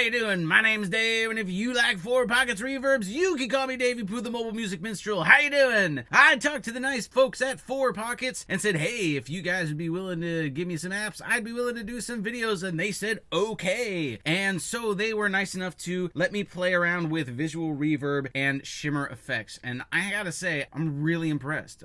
you doing? My name's Dave, and if you like 4Pockets reverbs, you can call me Daveypoo, the mobile music minstrel. How you doing? I talked to the nice folks at 4Pockets and said, hey, if you guys would be willing to give me some apps, I'd be willing to do some videos, and they said, okay. And so they were nice enough to let me play around with visual reverb and shimmer effects, and I gotta say, I'm really impressed.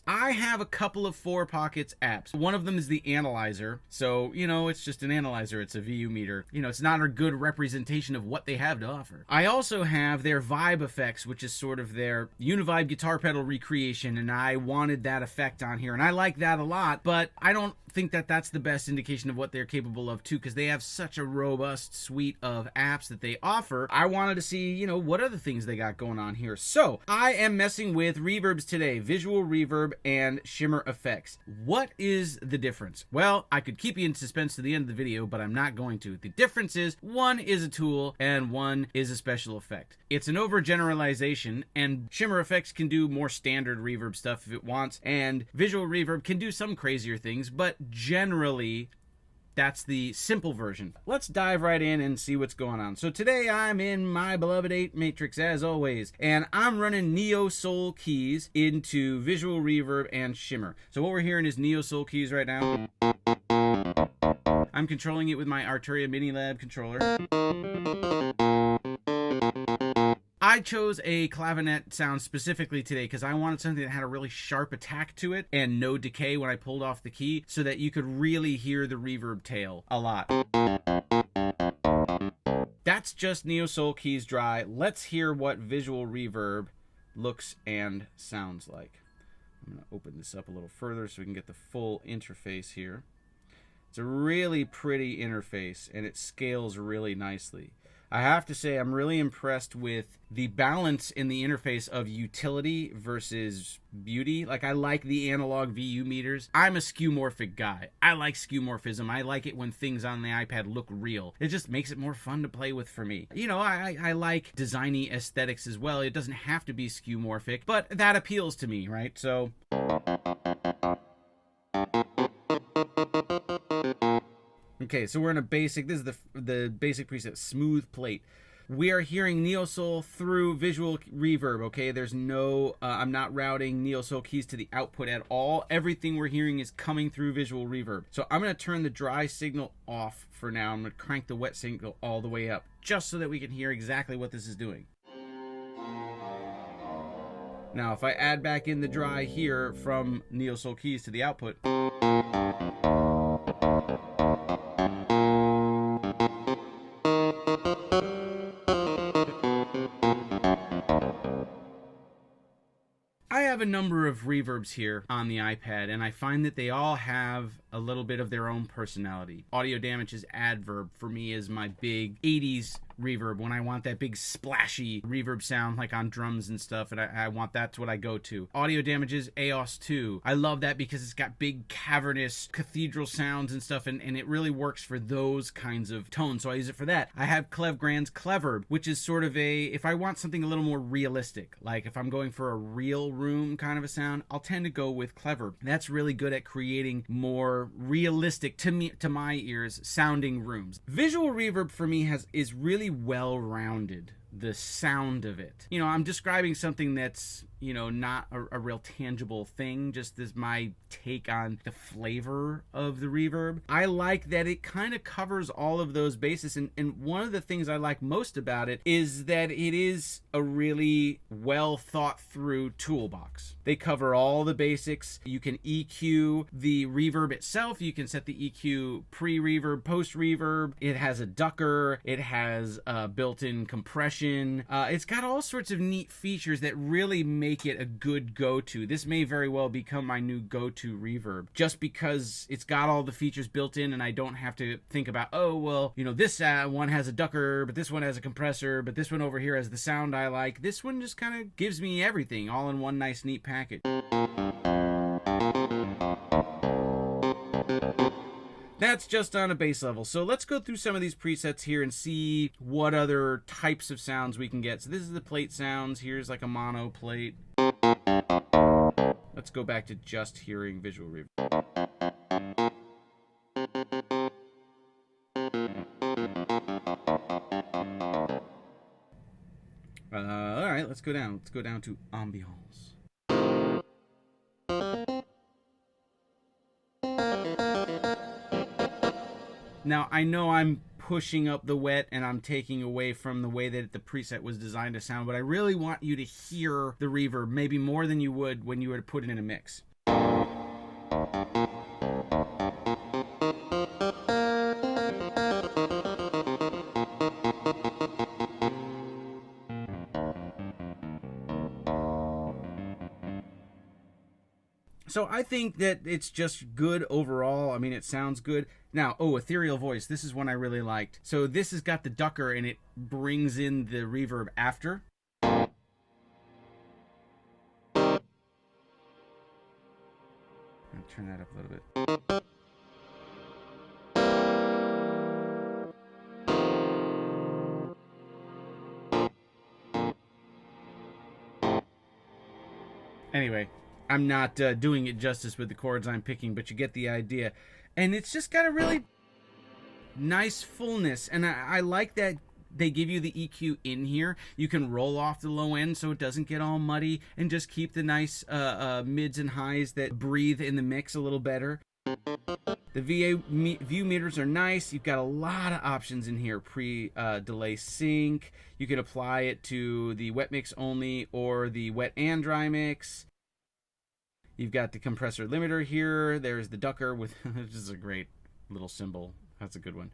I have a couple of 4Pockets apps. One of them is the analyzer, so, you know, it's just an analyzer. It's a VU meter. You know, it's not a good representation of what they have to offer. I also have their vibe effects, which is sort of their univibe guitar pedal recreation, and I wanted that effect on here, and I like that a lot, but I don't think that that's the best indication of what they're capable of too, because they have such a robust suite of apps that they offer. I wanted to see, you know, what other things they got going on here. So I am messing with reverbs today, visual reverb and shimmer effects. What is the difference? Well, I could keep you in suspense to the end of the video, but I'm not going to. The difference is one is a tool and one is a special effect. It's an overgeneralization, and shimmer effects can do more standard reverb stuff if it wants, and visual reverb can do some crazier things, but generally that's the simple version. Let's dive right in and see what's going on. So today I'm in my beloved 8 matrix as always, and I'm running Neo Soul keys into visual reverb and shimmer. So what we're hearing is Neo Soul keys right now. I'm controlling it with my Arturia Mini Lab controller. I chose a clavinet sound specifically today because I wanted something that had a really sharp attack to it and no decay when I pulled off the key, so that you could really hear the reverb tail a lot. That's just Neo Soul keys dry. Let's hear what visual reverb looks and sounds like. I'm going to open this up a little further so we can get the full interface here. It's a really pretty interface, and it scales really nicely. I have to say, I'm really impressed with the balance in the interface of utility versus beauty. Like, I like the analog VU meters. I'm a skeuomorphic guy. I like skeuomorphism. I like it when things on the iPad look real. It just makes it more fun to play with for me. You know, I like designy aesthetics as well. It doesn't have to be skeuomorphic, but that appeals to me, right? So okay, so we're in a basic, this is the basic preset, smooth plate. We are hearing Neo Soul through visual reverb, okay? There's no, I'm not routing Neo Soul keys to the output at all. Everything we're hearing is coming through visual reverb. So I'm gonna turn the dry signal off for now. I'm gonna crank the wet signal all the way up, just so that we can hear exactly what this is doing. Now, if I add back in the dry here from Neo Soul keys to the output, I have a number of reverbs here on the iPad, and I find that they all have a little bit of their own personality. Audio Damage's Adverb, for me, is my big 80s reverb when I want that big splashy reverb sound like on drums and stuff, and I want that's what I go to. Audio Damage's EOS 2. I love that because it's got big cavernous cathedral sounds and stuff, and it really works for those kinds of tones, so I use it for that. I have Clev Grand's Cleverb, which is sort of a, if I want something a little more realistic, like if I'm going for a real room kind of a sound, I'll tend to go with Cleverb. That's really good at creating more realistic, to my ears, sounding rooms. Visual reverb for me is really well-rounded, the sound of it. You know, I'm describing something that's, you know, not a real tangible thing, just as my take on the flavor of the reverb. I like that it kind of covers all of those bases, and one of the things I like most about it is that it is a really well thought through toolbox. They cover all the basics. You can EQ the reverb itself. You can set the EQ pre-reverb, post-reverb. It has a ducker. It has built-in compression. It's got all sorts of neat features that really make it a good go-to. This may very well become my new go-to reverb, just because it's got all the features built in, and I don't have to think about, oh, well, you know, this one has a ducker, but this one has a compressor, but this one over here has the sound I like. This one just kind of gives me everything all in one nice, neat package. That's just on a bass level. So let's go through some of these presets here and see what other types of sounds we can get. So this is the plate sounds. Here's like a mono plate. Let's go back to just hearing visual reverb. go down. Let's go down to ambiance. Now, I know I'm pushing up the wet and I'm taking away from the way that the preset was designed to sound, but I really want you to hear the reverb, maybe more than you would when you were to put it in a mix. So I think that it's just good overall. I mean, it sounds good. Now, ethereal voice. This is one I really liked. So this has got the ducker and it brings in the reverb after. I'll turn that up a little bit. Anyway, I'm not doing it justice with the chords I'm picking, but you get the idea. And it's just got a really nice fullness. And I like that they give you the EQ in here. You can roll off the low end so it doesn't get all muddy and just keep the nice mids and highs that breathe in the mix a little better. The view meters are nice. You've got a lot of options in here. Delay sync. You can apply it to the wet mix only or the wet and dry mix. You've got the compressor limiter here. There's the ducker with this is a great little symbol. That's a good one.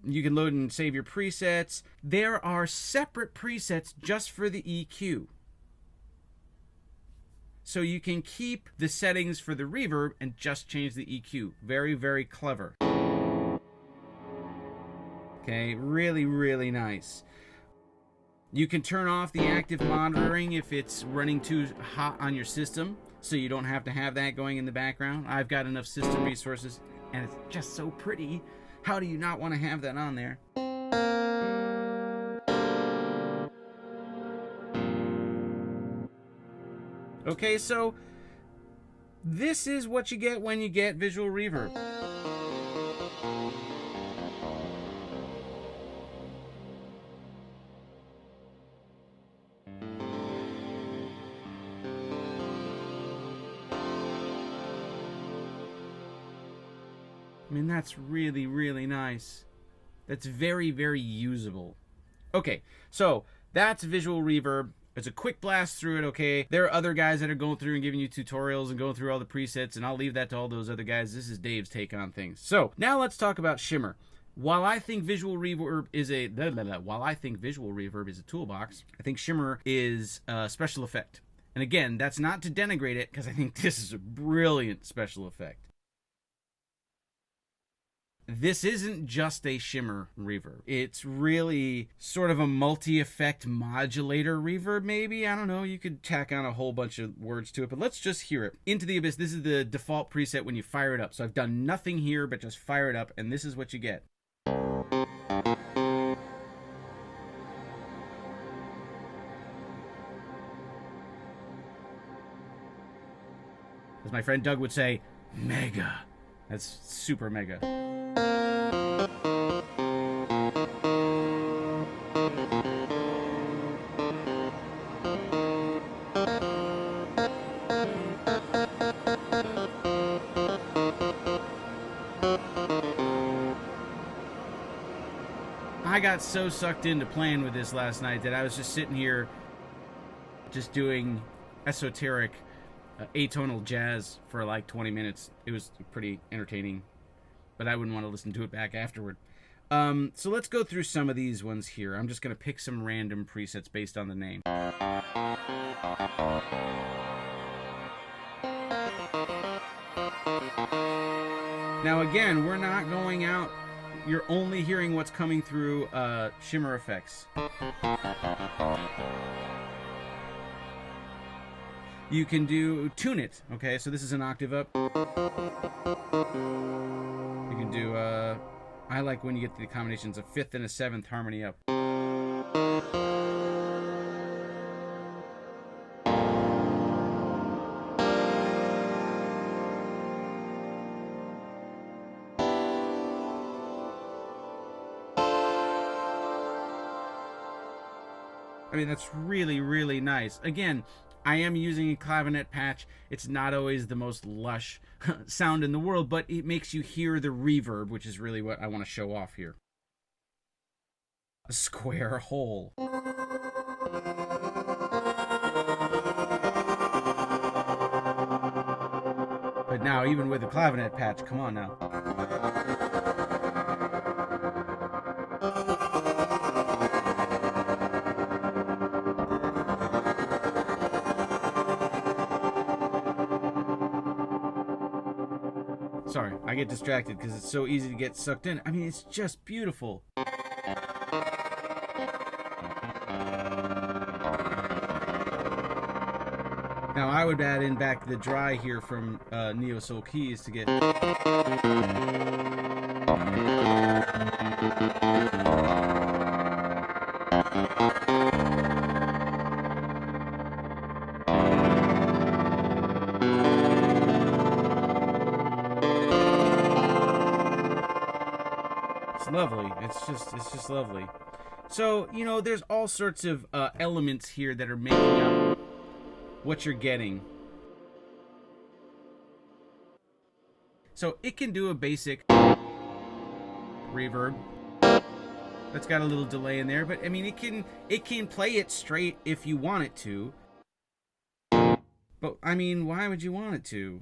You can load and save your presets. There are separate presets just for the EQ. So you can keep the settings for the reverb and just change the EQ. Very, very clever. Okay, really, really nice. You can turn off the active monitoring if it's running too hot on your system, so you don't have to have that going in the background. I've got enough system resources, and it's just so pretty. How do you not want to have that on there? Okay, so this is what you get when you get visual reverb. I mean, that's really, really nice. That's very, very usable. Okay, so that's visual reverb. It's a quick blast through it, okay? There are other guys that are going through and giving you tutorials and going through all the presets, and I'll leave that to all those other guys. This is Dave's take on things. So, now let's talk about Shimmer. While I think visual reverb is a toolbox, I think Shimmer is a special effect. And again, that's not to denigrate it, because I think this is a brilliant special effect. This isn't just a shimmer reverb. It's really sort of a multi-effect modulator reverb, maybe? I don't know. You could tack on a whole bunch of words to it, but let's just hear it. Into the Abyss, this is the default preset when you fire it up. So I've done nothing here but just fire it up, and this is what you get. As my friend Doug would say, mega. That's super mega. I got so sucked into playing with this last night that I was just sitting here just doing esoteric atonal jazz for like 20 minutes. It was pretty entertaining, but I wouldn't want to listen to it back afterward. So let's go through some of these ones here. I'm just going to pick some random presets based on the name. Now again, we're not going out. You're only hearing what's coming through shimmer effects. You can tune it, okay? So this is an octave up. You can do, I like when you get the combinations of 5th and a 7th harmony up. I mean, that's really, really nice. Again, I am using a clavinet patch. It's not always the most lush sound in the world, but it makes you hear the reverb, which is really what I want to show off here. A square hole. But now, even with a clavinet patch, come on now. Sorry, I get distracted because it's so easy to get sucked in. I mean, it's just beautiful. Now, I would add in back the dry here from Neo Soul Keys to get... It's lovely. It's just lovely. So, you know, there's all sorts of elements here that are making up what you're getting. So it can do a basic reverb that's got a little delay in there, but I mean, it can play it straight if you want it to. But I mean, why would you want it to?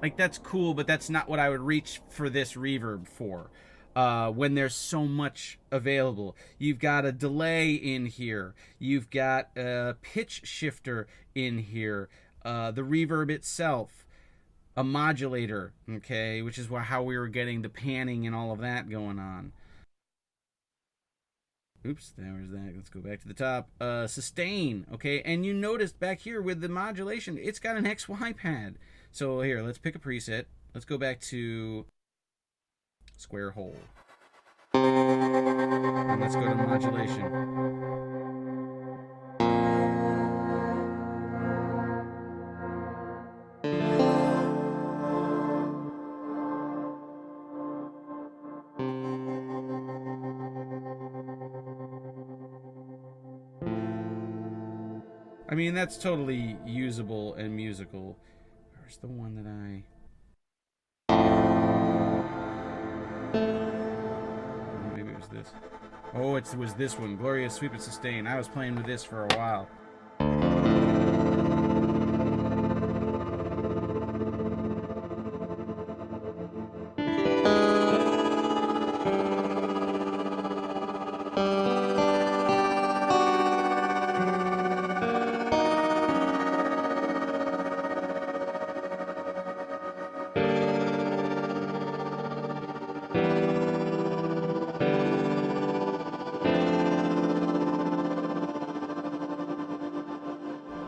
Like, that's cool, but that's not what I would reach for this reverb for. When there's so much available. You've got a delay in here. You've got a pitch shifter in here. The reverb itself. A modulator, okay, which is how we were getting the panning and all of that going on. Oops, there's that. Let's go back to the top. Sustain, okay, and you noticed back here with the modulation, it's got an XY pad. So here, let's pick a preset. Let's go back to square hole. And let's go to modulation. I mean, that's totally usable and musical. Where's the one that maybe it was this. Oh, it was this one. Glorious Sweep and Sustain. I was playing with this for a while.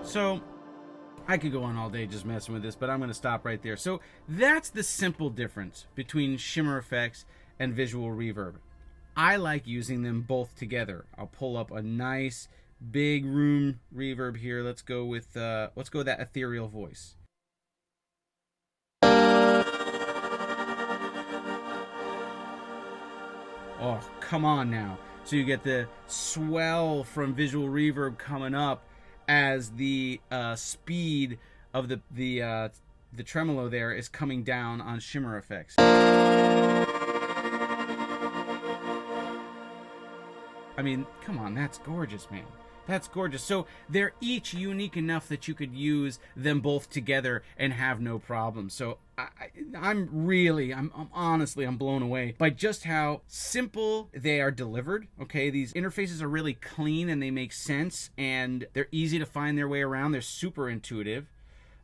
So, I could go on all day just messing with this, but I'm going to stop right there. So, that's the simple difference between shimmer effects and visual reverb. I like using them both together. I'll pull up a nice big room reverb here. Let's go with that ethereal voice. Oh, come on now. So you get the swell from visual reverb coming up as the speed of the tremolo there is coming down on shimmer effects. I mean, come on, that's gorgeous, man. That's gorgeous. So they're each unique enough that you could use them both together and have no problem. So I'm honestly blown away by just how simple they are delivered. Okay, these interfaces are really clean and they make sense and they're easy to find their way around. They're super intuitive.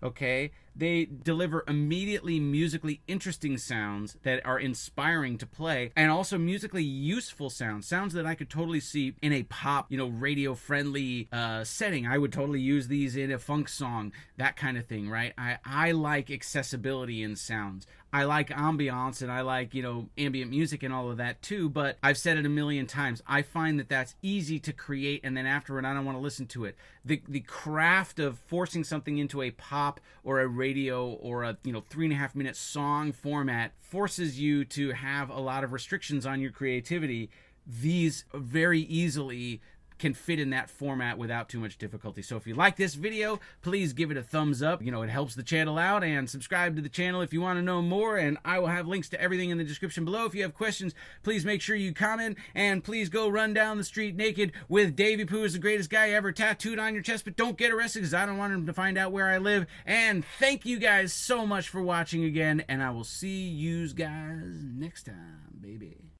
Okay, they deliver immediately musically interesting sounds that are inspiring to play, and also musically useful sounds that I could totally see in a pop, radio-friendly setting. I would totally use these in a funk song, that kind of thing, right? I like accessibility in sounds. I like ambiance and I like, ambient music and all of that too, but I've said it a million times. I find that that's easy to create and then afterward I don't want to listen to it. The craft of forcing something into a pop or a radio or a 3.5 minute song format forces you to have a lot of restrictions on your creativity these very easily can fit in that format without too much difficulty. So if you like this video, please give it a thumbs up. You know, it helps the channel out, and subscribe to the channel if you want to know more, and I will have links to everything in the description below. If you have questions, please make sure you comment, and please go run down the street naked with Daveypoo is the greatest guy ever tattooed on your chest, but don't get arrested because I don't want him to find out where I live. And thank you guys so much for watching again, and I will see you guys next time, baby.